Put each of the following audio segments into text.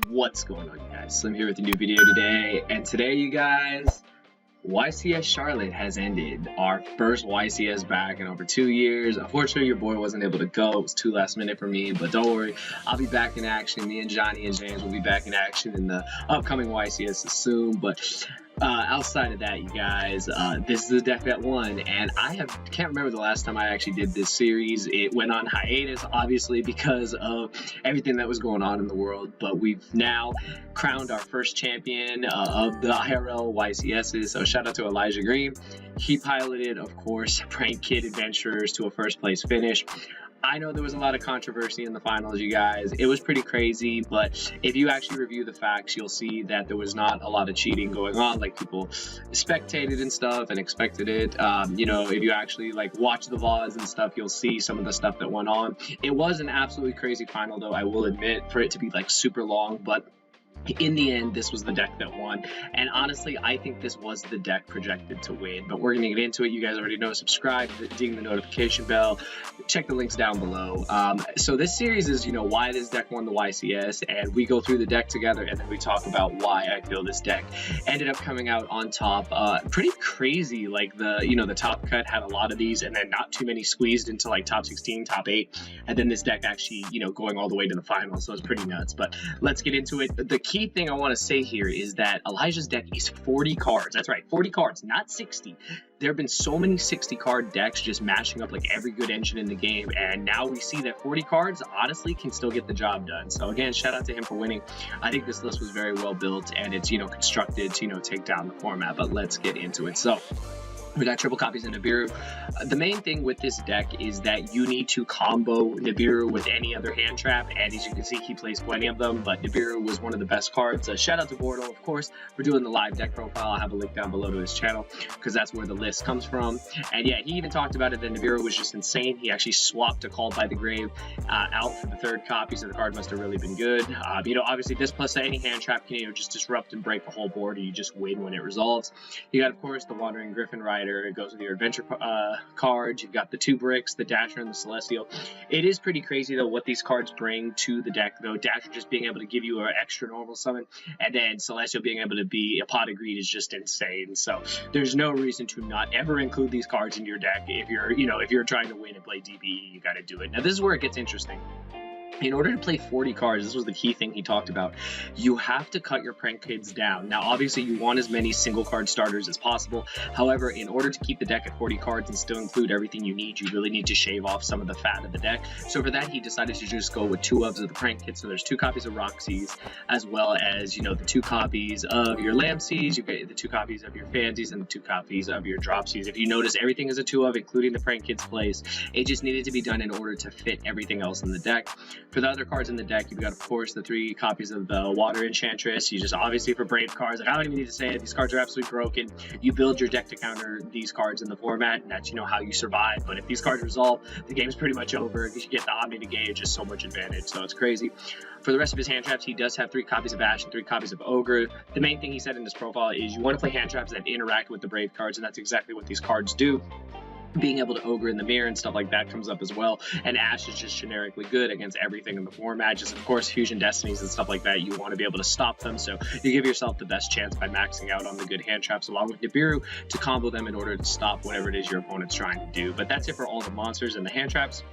What's going on, you guys? Slim here with a new video today, and today, you guys, YCS Charlotte has ended. Our first YCS back in over 2 years. Unfortunately, your boy wasn't able to go. It was too last minute for me, but don't worry, I'll be back in action. Me and Johnny and James will be back in action in the upcoming YCS soon, but outside of that, you guys, this is the deck that won, and can't remember the last time I actually did this series. It went on hiatus, obviously, because of everything that was going on in the world, but we've now crowned our first champion of the IRL YCSs, so shout out to Elijah Green. He piloted, of course, Prank Kid Adventurers to a first place finish. I know there was a lot of controversy in the finals, you guys. It was pretty crazy, but if you actually review the facts, you'll see that there was not a lot of cheating going on, like people spectated and stuff and expected it. If you actually watch the VODs and stuff, you'll see some of the stuff that went on. It was an absolutely crazy final, though, I will admit, for it to be super long, but in the end, this was the deck that won, and honestly, I think this was the deck projected to win, but we're going to get into it. You guys already know, subscribe, ding the notification bell, check the links down below. So this series is, why this deck won the YCS, and we go through the deck together, and then we talk about why I feel this deck ended up coming out on top. Pretty crazy, the top cut had a lot of these, and then not too many squeezed into top 16, top 8, and then this deck actually, going all the way to the final, so it's pretty nuts, but let's get into it. The key thing I want to say here is that Elijah's deck is 40 cards. That's right, 40 cards, not 60. There have been so many 60 card decks just mashing up every good engine in the game, and now we see that 40 cards honestly can still get the job done. So again, shout out to him for winning. I think this list was very well built, and it's constructed to take down the format, but let's get into it. So we got triple copies of Nibiru. The main thing with this deck is that you need to combo Nibiru with any other hand trap, and as you can see, he plays plenty of them, but Nibiru was one of the best cards. Shout out to Bordo, of course, for doing the live deck profile. I'll have a link down below to his channel, because that's where the list comes from. And yeah, he even talked about it that Nibiru was just insane. He actually swapped a Call by the Grave out for the third copy, so the card must have really been good. Obviously, this plus any hand trap can, just disrupt and break the whole board, and you just win when it resolves. You got, of course, the Wandering Griffin Rider. It goes with your adventure cards. You've got the 2 bricks, the Dasher, and the Celestial. It is pretty crazy, though, what these cards bring to the deck, though. Dasher just being able to give you an extra normal summon, and then Celestial being able to be a Pot of Greed is just insane. So there's no reason to not ever include these cards in your deck. If you're trying to win and play DBE, you got to do it. Now, this is where it gets interesting. In order to play 40 cards, this was the key thing he talked about, you have to cut your prank kids down. Now, obviously, you want as many single card starters as possible. However, in order to keep the deck at 40 cards and still include everything you need, you really need to shave off some of the fat of the deck. So for that, he decided to just go with 2 of the prank kids. So there's 2 copies of Roxy's, as well as, the 2 copies of your Lamseys, you get the 2 copies of your Fansies, and the 2 copies of your Dropsies. If you notice, everything is a 2 of, including the prank kids place. It just needed to be done in order to fit everything else in the deck. For the other cards in the deck, you've got, of course, the 3 copies of the Water Enchantress. You just, obviously, for Brave cards, I don't even need to say it, these cards are absolutely broken. You build your deck to counter these cards in the format, and that's, how you survive. But if these cards resolve, the game's pretty much over, because you get the Omni Negate, just so much advantage, so it's crazy. For the rest of his hand traps, he does have 3 copies of Ash and 3 copies of Ogre. The main thing he said in his profile is you want to play hand traps that interact with the Brave cards, and that's exactly what these cards do. Being able to Ogre in the mirror and stuff like that comes up as well, and Ash is just generically good against everything in the format. Just, of course, Fusion Destinies and stuff like that, you want to be able to stop them, so you give yourself the best chance by maxing out on the good hand traps along with Nibiru to combo them in order to stop whatever it is your opponent's trying to do. But that's it for all the monsters and the hand traps.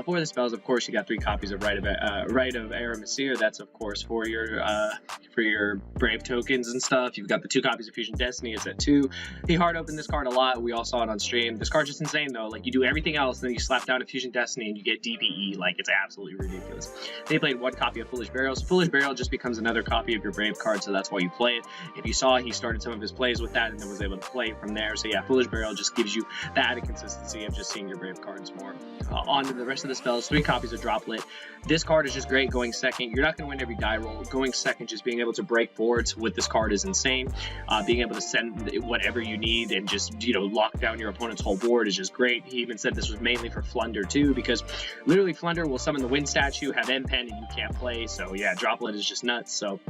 For the spells, of course, you got 3 copies of Rite of Aramesir. That's, of course, for your Brave tokens and stuff. You've got the 2 copies of Fusion Destiny. It's at 2. He hard opened this card a lot. We all saw it on stream. This card just insane, though. You do everything else, and then you slap down a Fusion Destiny and you get DPE. It's absolutely ridiculous. They played 1 copy of Foolish Burials. Foolish Burial just becomes another copy of your Brave card, so that's why you play it. If you saw, he started some of his plays with that and then was able to play from there. So yeah, Foolish Burial just gives you the added consistency of just seeing your Brave cards more. On to the rest of the spells, 3 copies of Droplet. This card is just great going second. You're not going to win every die roll. Going second, just being able to break boards with this card is insane. Being able to send whatever you need and just, lock down your opponent's whole board is just great. He even said this was mainly for Flunder too, because literally Flunder will summon the Wind Statue, have End Pen, and you can't play. So yeah, Droplet is just nuts. So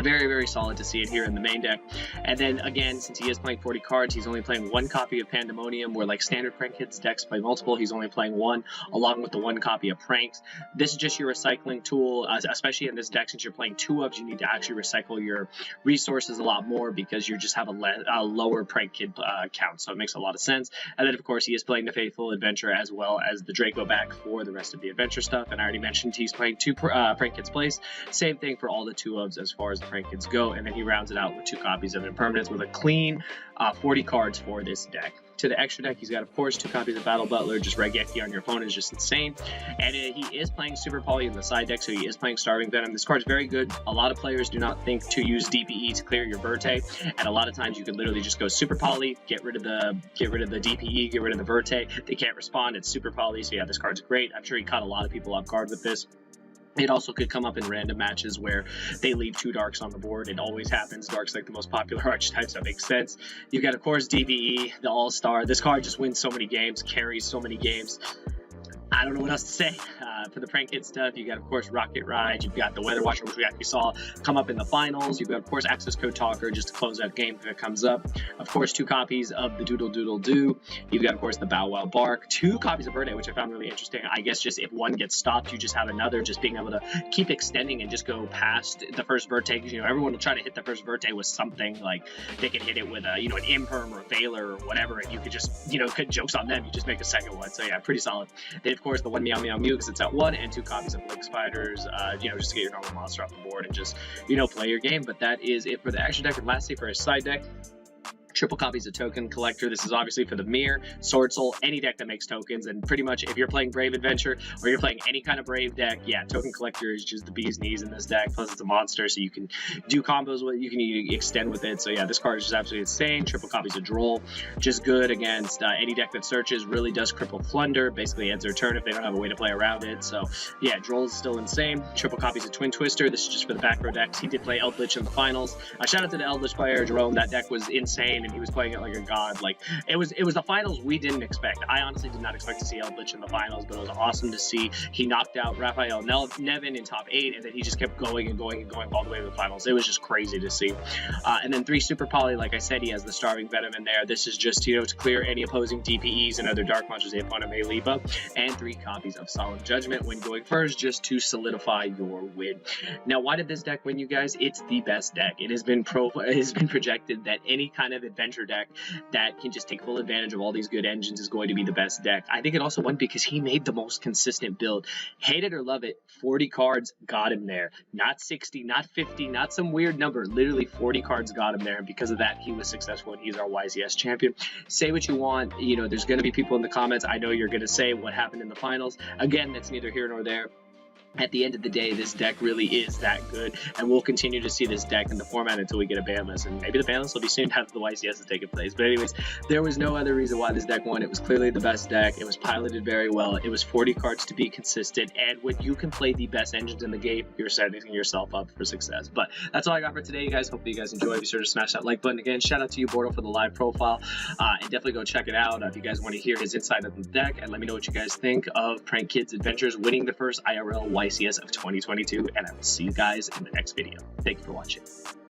Very, very solid to see it here in the main deck. And then again, since he is playing 40 cards, he's only playing one copy of Pandemonium, where like standard Prank Kids decks play multiple. He's only playing one, along with the one copy of Pranks. This is just your recycling tool, especially in this deck. Since you're playing 2-ups, you need to actually recycle your resources a lot more because you just have a lower Prank Kid count, so it makes a lot of sense. And then of course he is playing the Faithful Adventure as well as the Draco back for the rest of the adventure stuff. And I already mentioned he's playing 2 Prank Kids Place. Same thing for all the 2-ups as far as the Prank Kids go, and then he rounds it out with 2 copies of Impermanence with a clean 40 cards for this deck. To the extra deck, he's got, of course, 2 copies of Battle Butler. Just Regeki on your opponent is just insane. And he is playing Super Poly in the side deck, so he is playing Starving Venom. This card's very good. A lot of players do not think to use DPE to clear your Verte, and a lot of times you could literally just go Super Poly, get rid of the DPE, get rid of the Verte. They can't respond. It's Super Poly, so yeah, this card's great. I'm sure he caught a lot of people off guard with this. It also could come up in random matches where they leave 2 darks on the board. It always happens. Dark's like the most popular archetype, so that makes sense. You've got, of course, DPE, the All-Star. This card just wins so many games, carries so many games. I don't know what else to say. For the Prank Kid stuff, you got, of course, Rocket Ride. You've got the Weather Watcher, which we actually saw come up in the finals. You've got, of course, Access Code Talker, just to close that game if it comes up. Of course, 2 copies of the Doodle Doodle Doo. You've got, of course, the Bow Wow Bark. 2 copies of Verde, which I found really interesting. I guess just if one gets stopped, you just have another. Just being able to keep extending and just go past the first Verte. You know, everyone will try to hit the first Verte with something. Like, they can hit it with a, you know, an Imperm or a Veiler or whatever, and you could just, you know, cut jokes on them. You just make a second one. So, yeah, pretty solid. Then, of course, the one Meow Meow Mew, because it's at 1, and 2 copies of Link Spiders, you know, just to get your normal monster off the board and just, you know, play your game. But that is it for the action deck. And lastly, for his side deck, triple copies of Token Collector. This is obviously for the Mirror, Sword Soul, any deck that makes tokens, and pretty much if you're playing Brave Adventure or you're playing any kind of Brave deck, yeah, Token Collector is just the bee's knees in this deck. Plus it's a monster, so you can do combos with it, you can extend with it. So yeah, this card is just absolutely insane. Triple copies of Droll, just good against any deck that searches. Really does cripple Plunder, basically ends their turn if they don't have a way to play around it. So yeah, Droll is still insane. Triple copies of Twin Twister. This is just for the back row decks. He did play Eldritch in the finals. Shout out to the Eldritch player, Jerome. That deck was insane, and he was playing it like a god. Like, it was the finals we didn't expect. I honestly did not expect to see Eldritch in the finals, but it was awesome to see. He knocked out Raphael Nevin in top 8, and then he just kept going and going and going all the way to the finals. It was just crazy to see. And then 3 Super Poly, like I said, he has the Starving Venom in there. This is just, you know, to clear any opposing DPEs and other dark monsters the opponent may leave up, and 3 copies of Solemn Judgment when going first, just to solidify your win. Now, why did this deck win, you guys? It's the best deck. It has been projected that any kind of adventure deck that can just take full advantage of all these good engines is going to be the best deck. I think it also won because he made the most consistent build. Hate it or love it, 40 cards got him there. Not 60, not 50, not some weird number. Literally 40 cards got him there, and because of that, he was successful, and he's our YCS champion. Say what you want. You know, there's going to be people in the comments. I know you're going to say what happened in the finals. Again, that's neither here nor there. At the end of the day, this deck really is that good, and we'll continue to see this deck in the format until we get a ban list, and maybe the ban list will be soon after the YCS has taken place. But anyways, there was no other reason why this deck won. It was clearly the best deck. It was piloted very well. It was 40 cards to be consistent, and when you can play the best engines in the game, you're setting yourself up for success. But that's all I got for today, you guys. Hopefully you guys enjoyed. Be sure to smash that like button. Again, shout out to you, Bordo, for the live profile, and definitely go check it out if you guys want to hear his insight of the deck, and let me know what you guys think of Prank Kids Adventures winning the first IRL YCS of 2022, and I will see you guys in the next video. Thank you for watching.